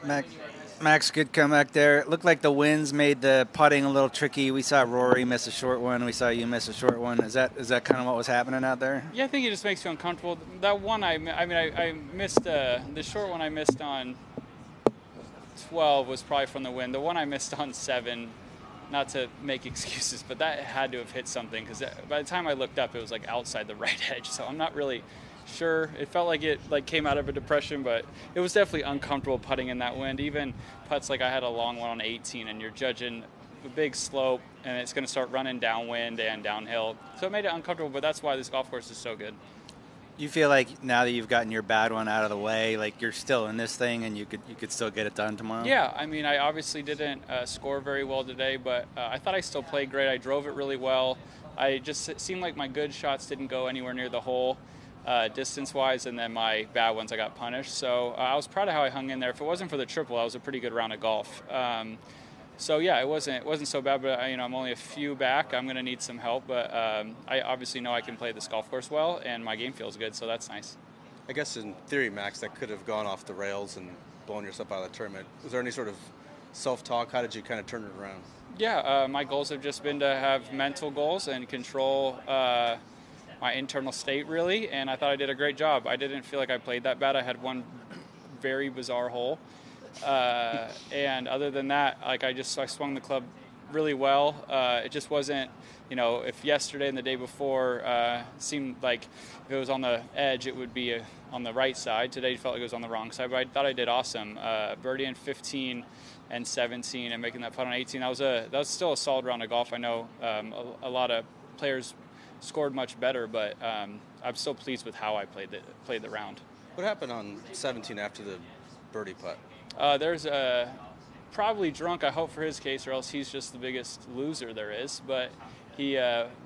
Max, Max, good comeback there. It looked like the winds made the putting a little tricky. We saw Rory miss a short one. We saw you miss a short one. Is that kind of what was happening out there? Yeah, I think it just makes you uncomfortable. That one, I missed the short one I missed on 12 was probably from the wind. The one I missed on 7, not to make excuses, but that had to have hit something because by the time I looked up, it was like outside the right edge. So I'm not really sure. It felt like it came out of a depression, but it was definitely uncomfortable putting in that wind. Even putts like I had a long one on 18, and you're judging a big slope, and it's going to start running downwind and downhill. So it made it uncomfortable, but that's why this golf course is so good. You feel like now that you've gotten your bad one out of the way, like you're still in this thing, and you could still get it done tomorrow? Yeah, I mean, I obviously didn't score very well today, but I thought I still played great. I drove it really well. It seemed like my good shots didn't go anywhere near the hole. Distance-wise, and then my bad ones I got punished. So I was proud of how I hung in there. If it wasn't for the triple, that was a pretty good round of golf. So yeah, it wasn't so bad. But I'm only a few back. I'm going to need some help, but I obviously know I can play this golf course well, and my game feels good, so that's nice. I guess in theory, Max, that could have gone off the rails and blown yourself out of the tournament. Was there any sort of self-talk? How did you kind of turn it around? Yeah, my goals have just been to have mental goals and control my internal state, really, and I thought I did a great job. I didn't feel like I played that bad. I had one very bizarre hole, and other than that, I swung the club really well. It just wasn't, if yesterday and the day before seemed like if it was on the edge, it would be on the right side. Today felt like it was on the wrong side, but I thought I did awesome. Birdie in 15 and 17 and making that putt on 18. That was still a solid round of golf. I know a lot of players scored much better, but I'm still pleased with how I played the round. What happened on 17 after the birdie putt? There's probably drunk, I hope for his case, or else he's just the biggest loser there is. But he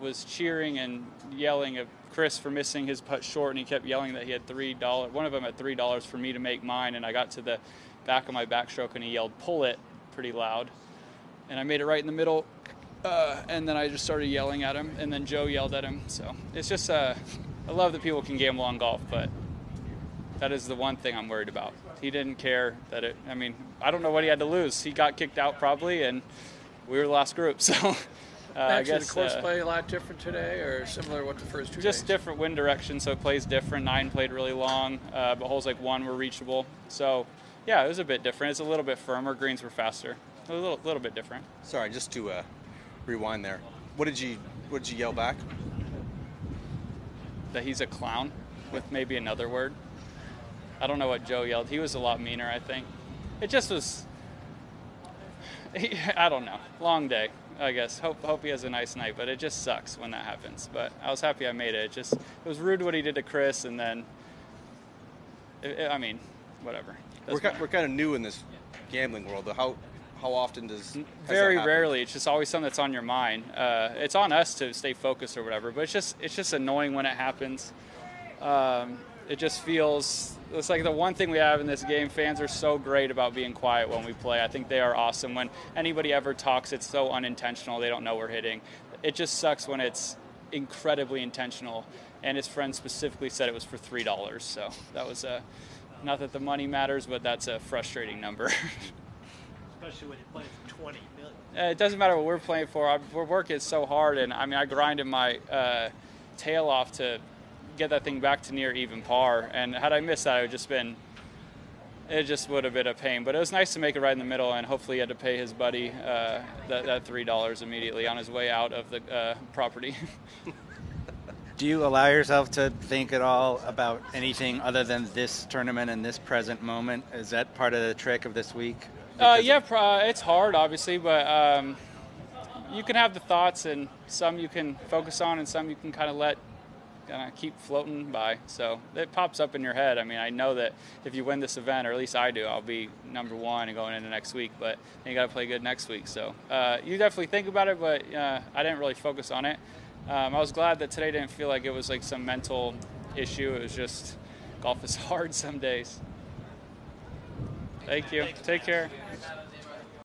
was cheering and yelling at Chris for missing his putt short, and he kept yelling that he had $3. One of them had $3 for me to make mine, and I got to the back of my backstroke, and he yelled, "Pull it," pretty loud. And I made it right in the middle. And then I just started yelling at him, and then Joe yelled at him. So it's just, I love that people can gamble on golf, but that is the one thing I'm worried about. He didn't care that I don't know what he had to lose. He got kicked out probably, and we were the last group. So I guess the course play a lot different today, or similar to what the first 2 days? Just different wind direction, so it plays different. 9 played really long, but holes like 1 were reachable. So yeah, it was a bit different. It's a little bit firmer. Greens were faster. A little bit different. Sorry, just to rewind there. What did you yell back? That he's a clown, with maybe another word. I don't know what Joe yelled. He was a lot meaner, I think. It just was, I don't know. Long day, I guess. Hope he has a nice night, but it just sucks when that happens. But I was happy I made it. It was rude what he did to Chris, and then, whatever. We're kind of new in this gambling world. How often does very rarely? It's just always something that's on your mind. It's on us to stay focused or whatever, but it's just annoying when it happens. It just feels it's like the one thing we have in this game. Fans are so great about being quiet when we play. I think they are awesome. When anybody ever talks, it's so unintentional. They don't know we're hitting. It just sucks when it's incredibly intentional. And his friend specifically said it was for $3. So that was not that the money matters, but that's a frustrating number. Especially when you're playing for $20 million. It doesn't matter what we're playing for. We're working so hard, and I grinded my tail off to get that thing back to near even par. And had I missed that, it just would have been a pain. But it was nice to make it right in the middle, and hopefully he had to pay his buddy that $3 immediately on his way out of the property. Do you allow yourself to think at all about anything other than this tournament and this present moment? Is that part of the trick of this week? It's hard, obviously, but you can have the thoughts, and some you can focus on, and some you can kind of let keep floating by. So it pops up in your head. I know that if you win this event, or at least I do, I'll be number 1 and going into next week, but then you got to play good next week. So you definitely think about it, but I didn't really focus on it. I was glad that today didn't feel like it was like some mental issue. It was just golf is hard some days. Thank you. Take care.